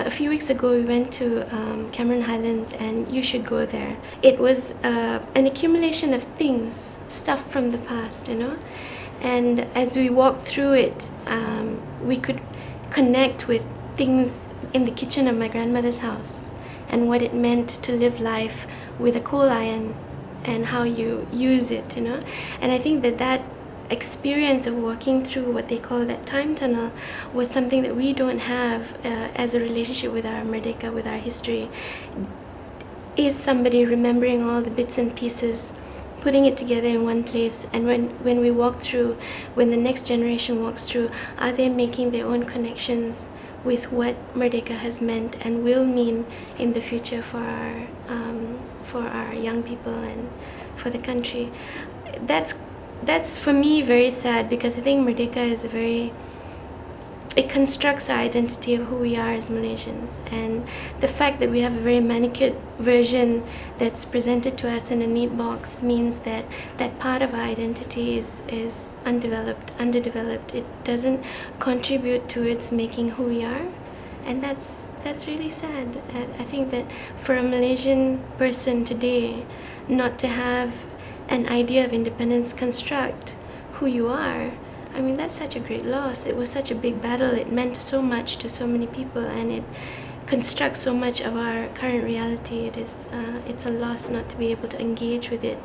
a few weeks ago we went to Cameron Highlands, and you should go there. It was an accumulation of things, stuff from the past, you know. And as we walked through it, we could connect with things in the kitchen of my grandmother's house and what it meant to live life with a coal iron and how you use it, you know. And I think that that experience of walking through what they call that time tunnel was something that we don't have as a relationship with our Merdeka, with our history. Is somebody remembering all the bits and pieces, putting it together in one place, and when we walk through, when the next generation walks through, are they making their own connections with what Merdeka has meant and will mean in the future for our young people and for the country? That's for me very sad, because I think Merdeka is it constructs our identity of who we are as Malaysians, and the fact that we have a very manicured version that's presented to us in a neat box means that that part of our identity is underdeveloped. It doesn't contribute to its making who we are, and that's really sad. I think that for a Malaysian person today, not to have an idea of independence construct who you are, I mean, that's such a great loss. It was such a big battle. It meant so much to so many people, and it constructs so much of our current reality. It's a loss not to be able to engage with it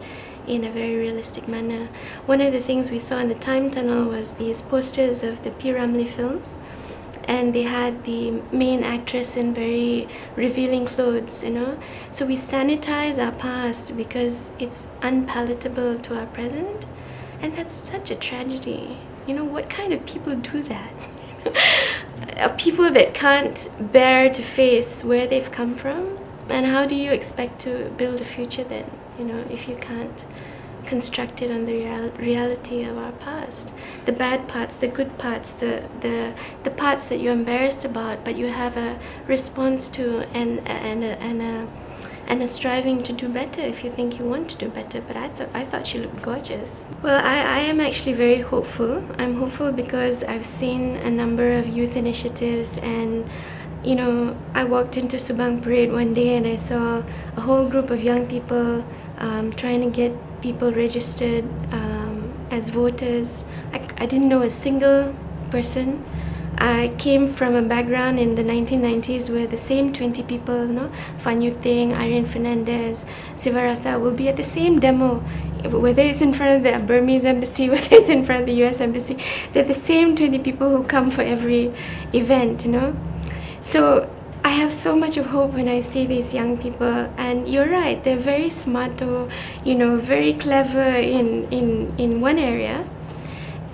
in a very realistic manner. One of the things we saw in the time tunnel was these posters of the P. Ramlee films, and they had the main actress in very revealing clothes, you know. So we sanitize our past because it's unpalatable to our present, and that's such a tragedy. You know, what kind of people do that? People that can't bear to face where they've come from, and how do you expect to build a future then, you know, if you can't constructed on the reality of our past, the bad parts, the good parts, the parts that you're embarrassed about, but you have a response to and a striving to do better if you think you want to do better. But I thought she looked gorgeous. Well, I am actually very hopeful. I'm hopeful because I've seen a number of youth initiatives, and you know, I walked into Subang Parade one day and I saw a whole group of young people trying to get people registered as voters. I didn't know a single person. I came from a background in the 1990s where the same 20 people, you know, Fan Yu Ting, Irene Fernandez, Siva Rasa, will be at the same demo, whether it's in front of the Burmese embassy, whether it's in front of the US embassy. They're the same 20 people who come for every event, you know. So I have so much of hope when I see these young people, and you're right, they're very smart, or, you know, very clever in one area.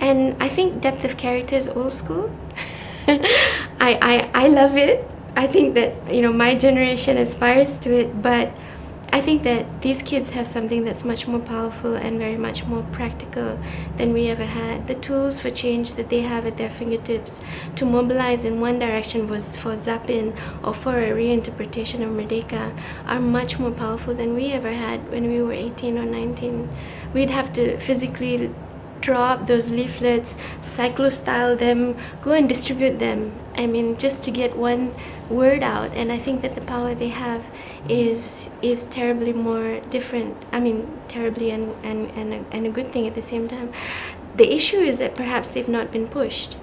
And I think depth of character is old school. I love it. I think that, you know, my generation aspires to it, but I think that these kids have something that's much more powerful and very much more practical than we ever had. The tools for change that they have at their fingertips to mobilize in one direction was for Zapin or for a reinterpretation of Merdeka are much more powerful than we ever had when we were 18 or 19. We'd have to physically draw up those leaflets, cyclo-style them, go and distribute them. I mean, just to get one word out. And I think that the power they have is terribly more different. I mean, terribly and a good thing at the same time. The issue is that perhaps they've not been pushed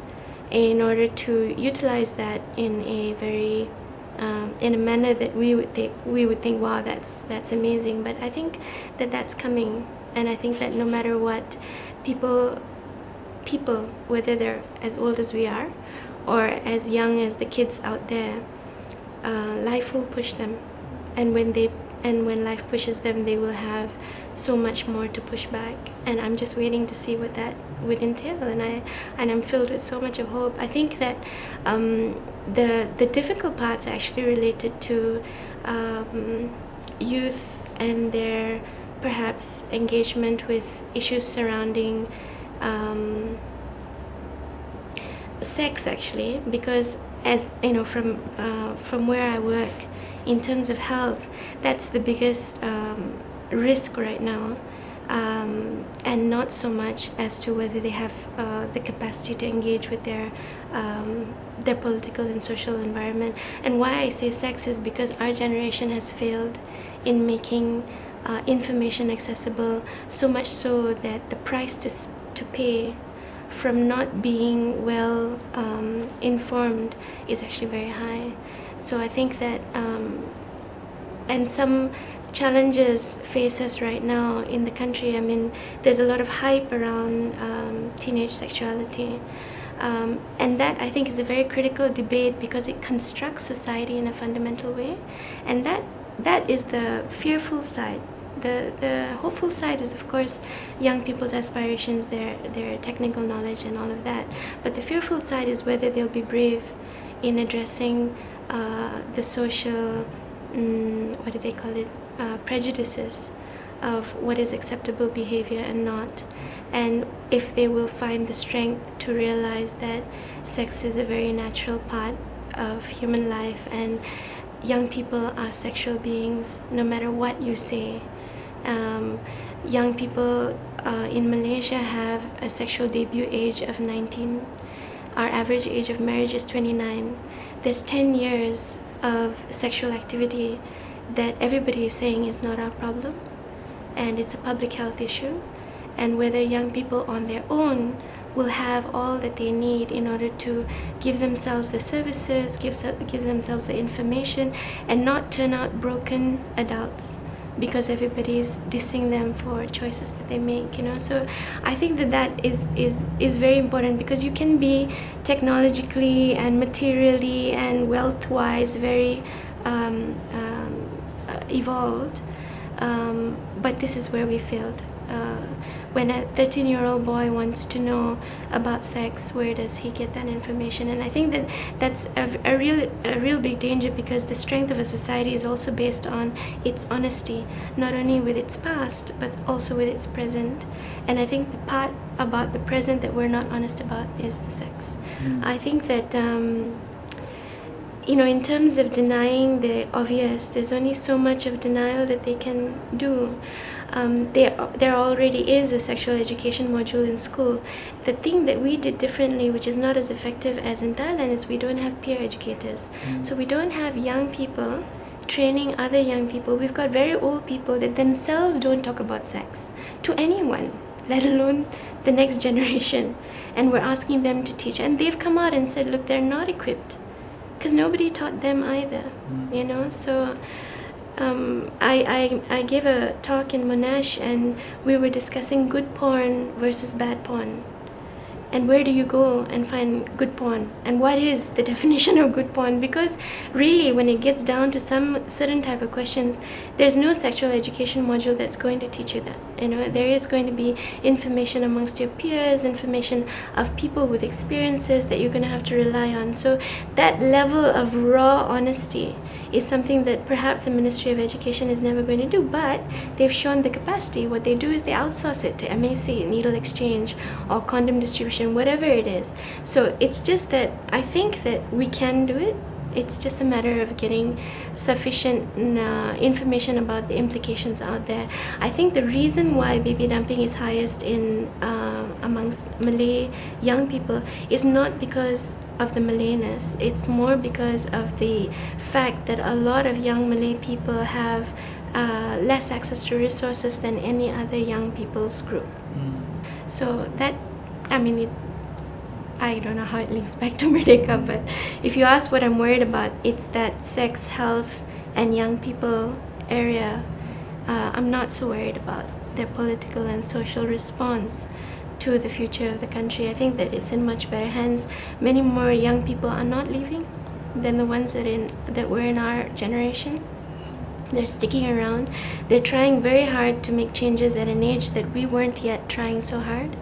in order to utilize that in a very in a manner that we would think, wow, that's amazing. But I think that that's coming, and I think that no matter what, people, whether they're as old as we are or as young as the kids out there, life will push them, and when life pushes them, they will have so much more to push back. And I'm just waiting to see what that would entail, and I'm filled with so much of hope. I think that the difficult parts are actually related to youth and their perhaps engagement with issues surrounding sex, actually, because, as you know, from where I work, in terms of health, that's the biggest risk right now. and not so much as to whether they have the capacity to engage with their political and social environment. And why I say sex is because our generation has failed in making information accessible, so much so that the price to pay from not being well informed is actually very high. So I think that, and some challenges face us right now in the country. I mean, there's a lot of hype around teenage sexuality. And that, I think, is a very critical debate because it constructs society in a fundamental way. And that is the fearful side. The hopeful side is, of course, young people's aspirations, their technical knowledge and all of that. But the fearful side is whether they'll be brave in addressing the social, what do they call it, prejudices of what is acceptable behavior and not. And if they will find the strength to realize that sex is a very natural part of human life and young people are sexual beings no matter what you say. Young people in Malaysia have a sexual debut age of 19. Our average age of marriage is 29. There's 10 years of sexual activity that everybody is saying is not our problem, and it's a public health issue. And whether young people on their own will have all that they need in order to give themselves the services, give themselves the information, and not turn out broken adults because everybody's dissing them for choices that they make, you know. So I think that is very important, because you can be technologically and materially and wealth-wise very evolved, but this is where we failed. When a 13-year-old boy wants to know about sex, where does he get that information? And I think that that's a real big danger, because the strength of a society is also based on its honesty, not only with its past but also with its present. And I think the part about the present that we're not honest about is the sex. I think that you know, in terms of denying the obvious, there's only so much of denial that they can do. There already is a sexual education module in school. The thing that we did differently, which is not as effective as in Thailand, is we don't have peer educators. So we don't have young people training other young people. We've got very old people that themselves don't talk about sex to anyone, let alone the next generation. And we're asking them to teach. And they've come out and said, look, they're not equipped, because nobody taught them either, you know. So I gave a talk in Monash, and we were discussing good porn versus bad porn. And where do you go and find good porn? And what is the definition of good porn? Because really, when it gets down to some certain type of questions, there's no sexual education module that's going to teach you that. You know, there is going to be information amongst your peers, information of people with experiences that you're going to have to rely on. So that level of raw honesty is something that perhaps the Ministry of Education is never going to do, but they've shown the capacity. What they do is they outsource it to MAC, needle exchange, or condom distribution, whatever it is. So it's just that I think that we can do it. It's just a matter of getting sufficient information about the implications out there. I think the reason why baby dumping is highest in amongst Malay young people is not because of the Malayness. It's more because of the fact that a lot of young Malay people have less access to resources than any other young people's group. So that, I mean, I don't know how it links back to Merdeka, but if you ask what I'm worried about, it's that sex, health, and young people area. I'm not so worried about their political and social response to the future of the country. I think that it's in much better hands. Many more young people are not leaving than the ones that were in our generation. They're sticking around. They're trying very hard to make changes at an age that we weren't yet trying so hard.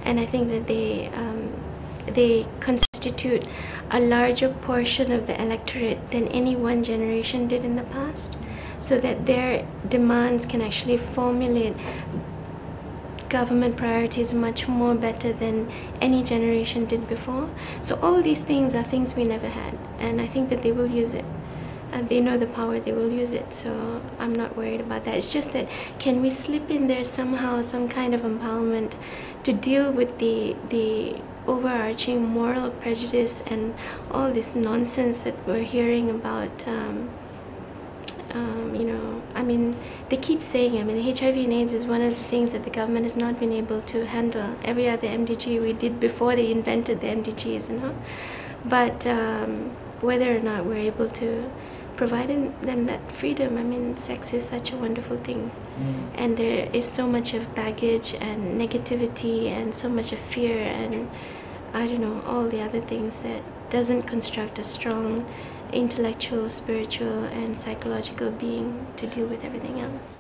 And I think that they constitute a larger portion of the electorate than any one generation did in the past, so that their demands can actually formulate government priorities much more better than any generation did before. So all these things are things we never had, and I think that they will use it. they know the power, they will use it. So I'm not worried about that. It's just that, can we slip in there somehow some kind of empowerment to deal with the overarching moral prejudice and all this nonsense that we're hearing about. You know, I mean, they keep saying, I mean, HIV and AIDS is one of the things that the government has not been able to handle. Every other MDG we did before they invented the MDGs, you know. But whether or not we're able to provide them that freedom, I mean, sex is such a wonderful thing. And there is so much of baggage and negativity and so much of fear and, I don't know, all the other things that doesn't construct a strong intellectual, spiritual, and psychological being to deal with everything else.